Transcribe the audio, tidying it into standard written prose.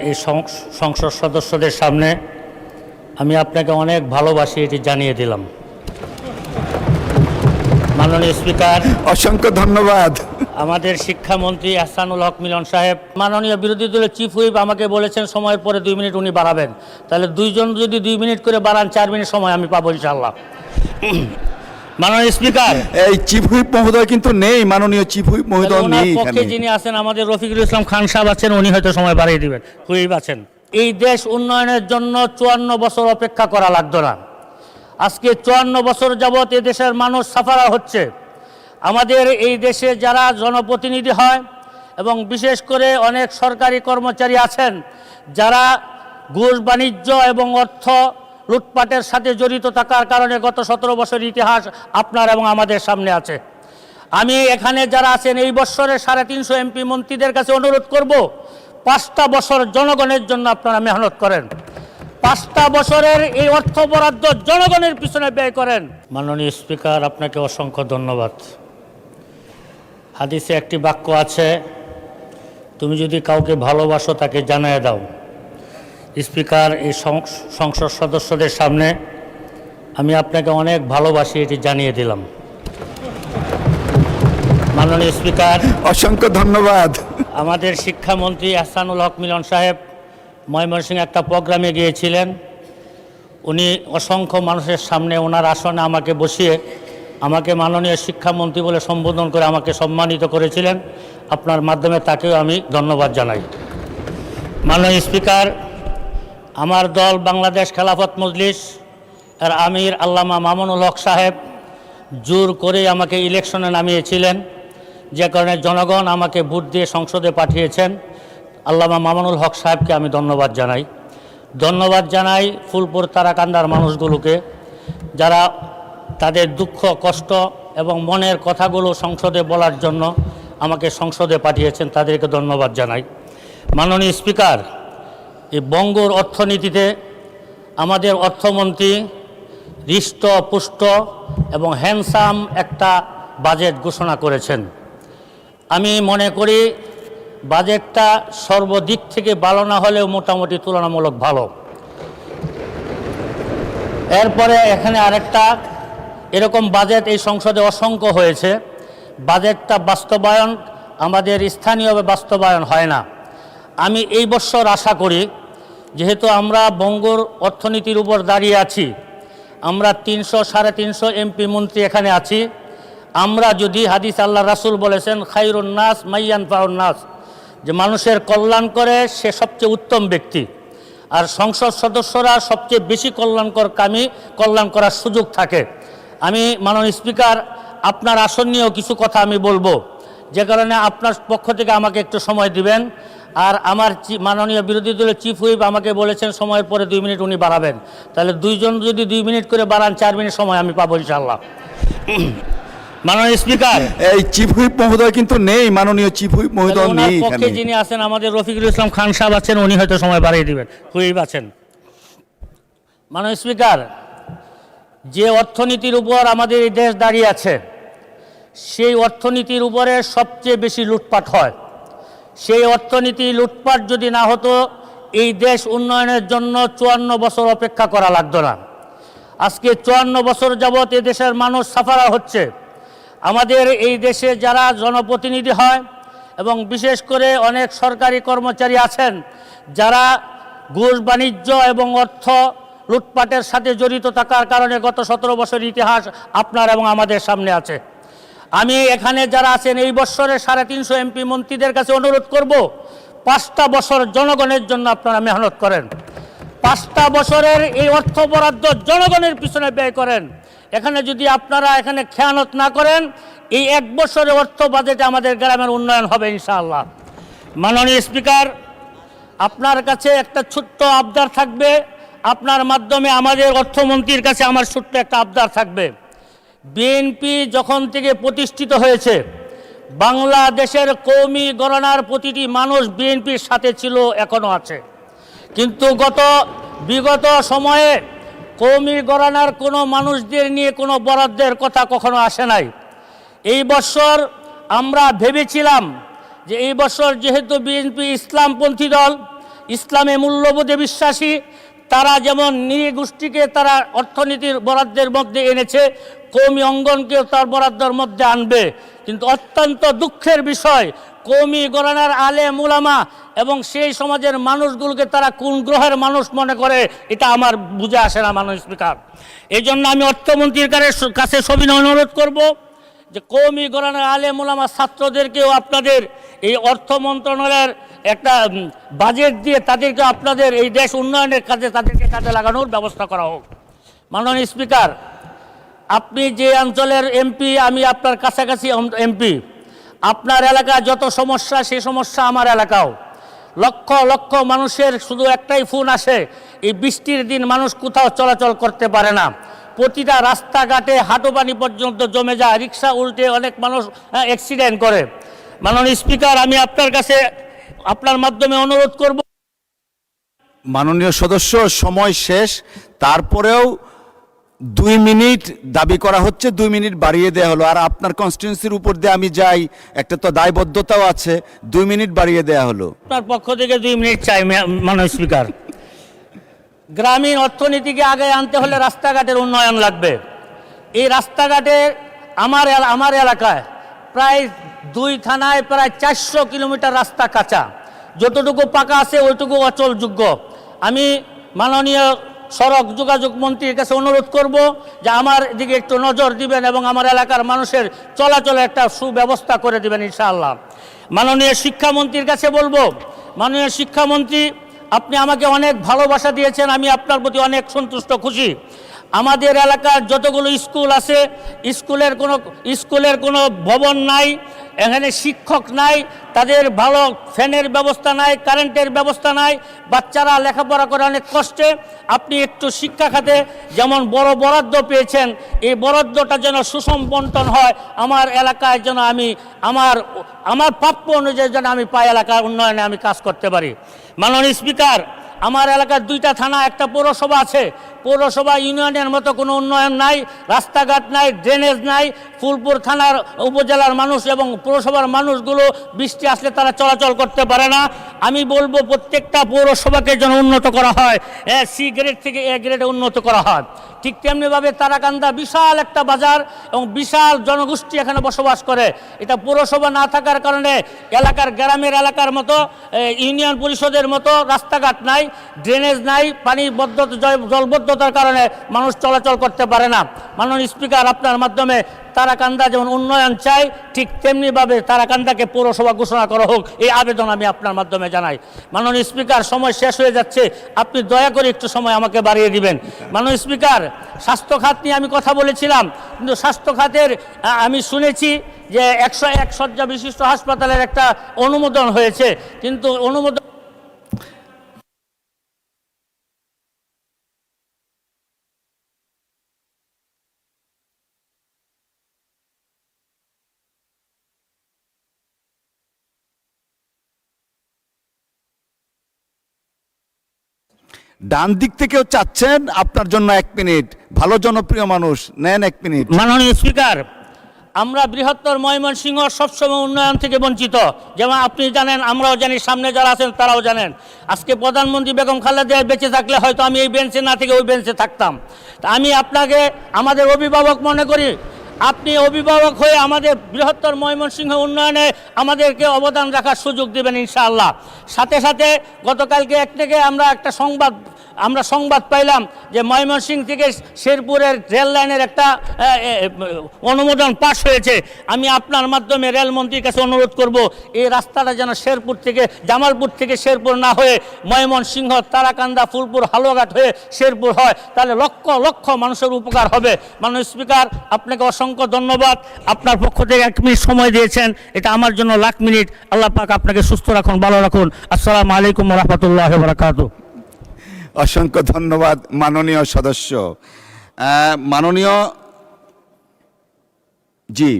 এই সংসদ সদস্যদের সামনে আমি আপনাকে অনেক ভালোবাসি এটি জানিয়ে দিলাম। মাননীয় স্পিকার, অসংখ্য ধন্যবাদ। আমাদের শিক্ষামন্ত্রী আহসানুল হক মিলন সাহেব, মাননীয় বিরোধী দলের চিফ হুইপ আমাকে বলেছেন সময়ের পরে 2 মিনিট উনি বাড়াবেন। তাহলে দুইজন যদি 2 মিনিট করে বাড়ান 4 মিনিট সময় আমি পাবো ইনশাআল্লাহ। মাননীয় স্পিকার, এই চিফ হুইপ মহোদয় কিন্তু নেই, মাননীয় চিফ হুইপ মহোদয় ওনার নেই পক্ষে এখানে। যিনি আছেন আমাদের রফিকুল ইসলাম খান সাহেব আছেন, উনি হয়তো সময় বাড়িয়ে দিবেন। হুইপ আছেন। এই দেশ উন্নয়নের জন্য 54 বছর অপেক্ষা করা লাগতো না। আজকে 54 বছর যাবৎ এ দেশের মানুষ সাফারা হচ্ছে। আমাদের এই দেশে যারা জনপ্রতিনিধি হয় এবং বিশেষ করে অনেক সরকারি কর্মচারী আছেন যারা ঘুষ বাণিজ্য এবং অর্থ লুটপাটের সাথে জড়িত থাকার কারণে গত 17 বছর ইতিহাস আপনার এবং আমাদের সামনে আছে। আমি এখানে যারা আছেন এই বছরের 350 এমপি মন্ত্রীদের কাছে অনুরোধ করব, 5টা বছর জনগণের জন্য আপনারা মেহনত করেন। 5টা বছরের এই অর্থ বরাদ্দ জনগণের পিছনে ব্যয় করেন। মাননীয় স্পিকার, আপনাকে অসংখ্য ধন্যবাদ। হাদিসে একটি বাক্য আছে, তুমি যদি কাউকে ভালোবাসো তাকে জানিয়ে দাও। স্পিকার, এই সংসদ সদস্যদের সামনে আমি আপনাকে অনেক ভালোবাসি এটি জানিয়ে দিলাম। মাননীয় স্পিকার, অসংখ্য ধন্যবাদ। আমাদের শিক্ষামন্ত্রী আহসানুল হক মিলন সাহেব ময়মনসিংহে একটা প্রোগ্রামে গিয়েছিলেন। উনি অসংখ্য মানুষের সামনে ওনার আসনে আমাকে বসিয়ে আমাকে মাননীয় শিক্ষামন্ত্রী বলে সম্বোধন করে আমাকে সম্মানিত করেছিলেন। আপনার মাধ্যমে তাকেও আমি ধন্যবাদ জানাই। মাননীয় স্পিকার, আমার দল বাংলাদেশ খেলাফত মজলিস এর আমির আল্লামা মামুনুল হক সাহেব জোর করে আমাকে ইলেকশনে নামিয়েছিলেন, যে কারণে জনগণ আমাকে ভোট দিয়ে সংসদে পাঠিয়েছেন। আল্লামা মামুনুল হক সাহেবকে আমি ধন্যবাদ জানাই ফুলপুর তারাকান্দার মানুষগুলোকে যারা তাদের দুঃখ কষ্ট এবং মনের কথাগুলো সংসদে বলার জন্য আমাকে সংসদে পাঠিয়েছেন, তাদেরকে ধন্যবাদ জানাই। মাননীয় স্পিকার, এই বঙ্গর অর্থনীতিতে আমাদের অর্থমন্ত্রী হৃষ্টপুষ্ট এবং হ্যান্ডসাম একটা বাজেট ঘোষণা করেছেন। আমি মনে করি বাজেটটা সর্বদিক থেকে ভালো না হলেও মোটামুটি তুলনামূলক ভালো। এরপরে এখানে আরেকটা এরকম বাজেট এই সংসদে অসংখ্য হয়েছে। বাজেটটা বাস্তবায়ন আমাদের স্থানীয়ভাবে বাস্তবায়ন হয় না। আমি এই বছর আশা করি, যেহেতু আমরা বঙ্গর অর্থনীতির উপর দাঁড়িয়ে আছি, আমরা 300-350 এমপি মন্ত্রী এখানে আছি, আমরা যদি হাদিস আল্লাহ রাসূল বলেছেন খায়রুন নাস মাইয়ানফাউন নাস, যে মানুষের কল্যাণ করে সে সবচেয়ে উত্তম ব্যক্তি, আর সংসদ সদস্যরা সবচেয়ে বেশি কল্যাণকর কামী, কল্যাণ করার সুযোগ থাকে। আমি মাননীয় স্পিকার, আপনার আসন নিয়েও কিছু কথা আমি বলবো, যে কারণে আপনার পক্ষ থেকে আমাকে একটু সময় দিবেন। আর আমার মাননীয় বিরোধী দলের চিফ হুইপ আমাকে বলেছেন সময়ের পরে 2 মিনিট উনি বাড়াবেন। তাহলে দুইজন যদি 2 মিনিট করে বাড়ান 4 মিনিট সময় আমি পাবো ইনশাআল্লাহ। মাননীয় স্পিকার, এই চিফ হুইপ মহোদয় কিন্তু নেই, মাননীয় চিফ হুইপ মহোদয় ওনার নেই পক্ষে এখানে। যিনি আছেন আমাদের রফিকুল ইসলাম খান সাহেব আছেন, উনি হয়তো সময় বাড়িয়ে দিবেন। হুইপ আছেন। মাননীয় স্পিকার, যে অর্থনীতির উপর আমাদের এই দেশ দাঁড়িয়ে আছে, সেই অর্থনীতির উপরে সবচেয়ে বেশি লুটপাট হয়। সেই অর্থনীতি লুটপাট যদি না হতো এই দেশ উন্নয়নের জন্য 54 বছর অপেক্ষা করা লাগতো না। আজকে 54 বছর যাবৎ এ দেশের মানুষ সাফারা হচ্ছে। আমাদের এই দেশে যারা জনপ্রতিনিধি হয় এবং বিশেষ করে অনেক সরকারি কর্মচারী আছেন যারা ঘুষ বাণিজ্য এবং অর্থ লুটপাটের সাথে জড়িত থাকার কারণে গত 17 বছর ইতিহাস আপনার এবং আমাদের সামনে আছে। আমি এখানে যারা আছেন এই বছরের 350 এমপি মন্ত্রীদের কাছে অনুরোধ করব, 5টা বছর জনগণের জন্য আপনারা মেহনত করেন। 5টা বছরের এই অর্থ বরাদ্দ জনগণের পিছনে ব্যয় করেন। এখানে যদি আপনারা এখানে খেয়ানত না করেন, এই 1 বছরের অর্থ বাজেটে আমাদের গ্রামের উন্নয়ন হবে ইনশাআল্লাহ। মাননীয় স্পিকার, আপনার কাছে একটা ছোট্ট আবদার থাকবে, আপনার মাধ্যমে আমাদের অর্থমন্ত্রীর কাছে আমার ছোট্ট একটা আবদার থাকবে। বিএনপি যখন থেকে প্রতিষ্ঠিত হয়েছে, বাংলাদেশের কওমি গণনার প্রতিটি মানুষ বিএনপির সাথে ছিল, এখনও আছে। কিন্তু বিগত সময়ে কওমি গণনার কোনো মানুষদের নিয়ে কোনো বরাদ্দের কথা কখনো আসে নাই। এই বছর আমরা ভেবেছিলাম যে এই বছর যেহেতু বিএনপি ইসলামপন্থী দল, ইসলামে মূল্যবোধে বিশ্বাসী, তারা যেমন নৃগোষ্ঠীকে তারা অর্থনীতির বরাদ্দের মধ্যে এনেছে, কওমি অঙ্গনকেও তার বরাদ্দের মধ্যে আনবে। কিন্তু অত্যন্ত দুঃখের বিষয়, কওমি ঘরানার আলেম উলামা এবং সেই সমাজের মানুষগুলোকে তারা কোন গ্রহের মানুষ মনে করে, এটা আমার বুঝে আসে না মাননীয় স্পিকার। এই জন্য আমি অর্থমন্ত্রীর কাছে সবিনয় অনুরোধ করব যে কওমি ঘরানার আলেম উলামা ছাত্রদেরকেও আপনাদের এই অর্থ মন্ত্রণালয়ের একটা বাজেট দিয়ে তাদেরকে আপনাদের এই দেশ উন্নয়নের কাজে তাদেরকে কাজে লাগানোর ব্যবস্থা করা হোক। মাননীয় স্পিকার, আপনি যে অঞ্চলের এমপি, আমি আপনার কাছাকাছি এমপি, আপনার এলাকায় যত সমস্যা, সেই সমস্যা আমার এলাকাও। লক্ষ লক্ষ মানুষের শুধু একটাই ফোন আসে, এই বৃষ্টির দিন মানুষ কোথাও চলাচল করতে পারে না, প্রতিটা রাস্তাঘাটে হাঁটু পানি পর্যন্ত জমে যায়, রিক্সা উল্টে অনেক মানুষ অ্যাক্সিডেন্ট করে। মাননীয় স্পিকার, আমি আপনার কাছে আপনার মাধ্যমে অনুরোধ করব। মাননীয় সদস্য, সময় শেষ, তারপরেও 2 মিনিট দাবি করা হচ্ছে, 2 মিনিট বাড়িয়ে দেওয়া হলো। আর আপনার কনস্টিটিউন্সির উপর দিয়ে আমি যাই, একটা তো দায়বদ্ধতাও আছে, 2 মিনিট বাড়িয়ে দেওয়া হলো। আপনার পক্ষ থেকে 2 মিনিট চাই মাননীয় স্পিকার। গ্রামীণ অর্থনীতিকে আগে আনতে হলে রাস্তাঘাটের উন্নয়ন লাগবে। এই রাস্তাঘাটে আমার এলাকায় প্রায় 2 থানায় প্রায় 400 কিলোমিটার রাস্তা কাঁচা, যতটুকু পাকা আছে ওইটুকু অচলযোগ্য। আমি মাননীয় সড়ক যোগাযোগ মন্ত্রীর কাছে অনুরোধ করব যে আমার দিকে একটু নজর দিবেন এবং আমার এলাকার মানুষের চলাচলে একটা সুব্যবস্থা করে দিবেন ইনশাআল্লাহ। মাননীয় শিক্ষামন্ত্রীর কাছে বলবো, মাননীয় শিক্ষামন্ত্রী, আপনি আমাকে অনেক ভালোবাসা দিয়েছেন, আমি আপনার প্রতি অনেক সন্তুষ্ট, খুশি। আমাদের এলাকার যতগুলো স্কুল আছে, স্কুলের কোনো ভবন নাই, এখানে শিক্ষক নাই, তাদের ভালো ফ্যানের ব্যবস্থা নাই, কারেন্টের ব্যবস্থা নাই, বাচ্চারা লেখাপড়া করে অনেক কষ্টে। আপনি একটু শিক্ষা খাতে যেমন বড় বরাদ্দ পেয়েছেন, এই বরাদ্দটা যেন সুষম বন্টন হয়, আমার এলাকায় যেন আমি আমার প্রাপ্য অনুযায়ী যেন আমি পাই, এলাকার উন্নয়নে আমি কাজ করতে পারি। মাননীয় স্পিকার, আমার এলাকার 2টা থানা, একটা পৌরসভা আছে, পৌরসভা ইউনিয়নের মতো কোনো উন্নয়ন নাই, রাস্তাঘাট নাই, ড্রেনেজ নাই। ফুলপুর থানার উপজেলার মানুষ এবং পৌরসভার মানুষগুলো বৃষ্টি আসলে তারা চলাচল করতে পারে না। আমি বলবো প্রত্যেকটা পৌরসভাকে যেন উন্নত করা হয়, সি গ্রেড থেকে এ গ্রেডে উন্নত করা হয়। ঠিক তেমনিভাবে তারাকান্দা বিশাল একটা বাজার এবং বিশাল জনগোষ্ঠী এখানে বসবাস করে। এটা পৌরসভা না থাকার কারণে গ্রামের এলাকার মতো ইউনিয়ন পরিষদের মতো রাস্তাঘাট নাই, ড্রেনেজ নাই, পানি জলবদ্ধতার কারণে মানুষ চলাচল করতে পারে না। মাননীয় স্পিকার, আপনার মাধ্যমে তারাকান্দা যেমন উন্নয়ন চাই, ঠিক তেমনিভাবে তারাকান্দাকে পৌরসভা ঘোষণা করা হোক, এই আবেদন আমি আপনার মাধ্যমে জানাই। মাননীয় স্পিকার, সময় শেষ হয়ে যাচ্ছে, আপনি দয়া করে একটু সময় আমাকে বাড়িয়ে দিবেন। মাননীয় স্পিকার, স্বাস্থ্য খাত নিয়ে আমি কথা বলেছিলাম, কিন্তু স্বাস্থ্য খাতের আমি শুনেছি যে 101 শয্যা বিশিষ্ট হাসপাতালের একটা অনুমোদন হয়েছে, কিন্তু অনুমোদন ডান দিক থেকেও চাচ্ছেন, আপনার জন্য 1 মিনিট, ভালো জনপ্রিয় মানুষ, নেন 1 মিনিট। মাননীয় স্পিকার, আমরা বৃহত্তর ময়মনসিংহ সবসময় উন্নয়ন থেকে বঞ্চিত, যেমন আপনি জানেন, আমরাও জানি, সামনে যারা আছেন তারাও জানেন। আজকে প্রধানমন্ত্রী বেগম খালেদা জিয়া বেঁচে থাকলে হয়তো আমি এই বেঞ্চে না থেকে ওই বেঞ্চে থাকতাম। তা আমি আপনাকে আমাদের অভিভাবক মনে করি, আপনি অভিভাবক হয়ে আমাদের বৃহত্তর ময়মনসিংহ উন্নয়নে আমাদেরকে অবদান রাখার সুযোগ দেবেন ইনশাআল্লাহ। সাথে সাথে গতকালকে একটা সংবাদ পাইলাম যে ময়মনসিংহ থেকে শেরপুরের রেল লাইনের একটা অনুমোদন পাশ হয়েছে। আমি আপনার মাধ্যমে রেলমন্ত্রীর কাছে অনুরোধ করব, এই রাস্তাটা যেন জামালপুর থেকে শেরপুর না হয়ে ময়মনসিংহ, তারাকান্দা, ফুলপুর, হালুয়াঘাট হয়ে শেরপুর হয়, তাহলে লক্ষ লক্ষ মানুষের উপকার হবে। মাননীয় স্পিকার, আপনাকে অসংখ্য ধন্যবাদ, আপনার পক্ষ থেকে 1 মিনিট সময় দিয়েছেন, এটা আমার জন্য লাখ মিনিট। আল্লাহ পাক আপনাকে সুস্থ রাখুন, ভালো রাখুন। আসসালামু আলাইকুম ওয়া রাহমাতুল্লাহি ওয়া বারাকাতুহু। অসংখ্য ধন্যবাদ মাননীয় সদস্য। মাননীয় জি।